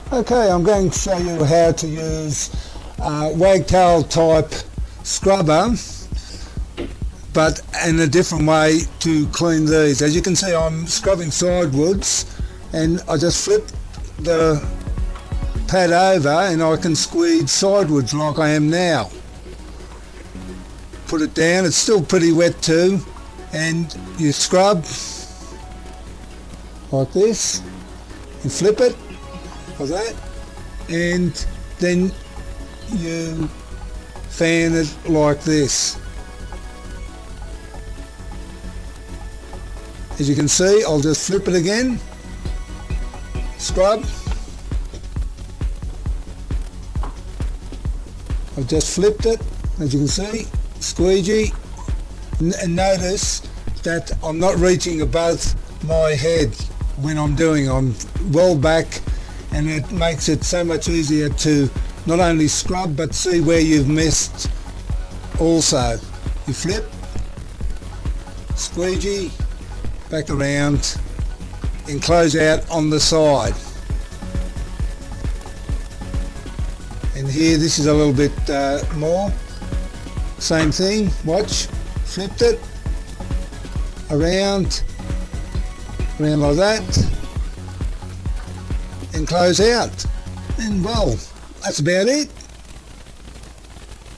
Okay, I'm going to show you how to use Wagtail type scrubber, but in a different way to clean these. As you can see, I'm scrubbing sidewards, and I just flip the pad over and I can squeeze sidewards like I am now. Put it down, it's still pretty wet too, and you scrub like this, you flip it like that, and then you fan it like this. As you can see, I'll just flip it again, scrub. I've just flipped it, as you can see, squeegee, and notice that I'm not reaching above my head when I'm doing. I'm well back, and it makes it so much easier to not only scrub but see where you've missed also. You flip, squeegee, back around and close out on the side. And here this is a little bit more, same thing, watch, flipped it, around like that, and close out. And well, that's about it.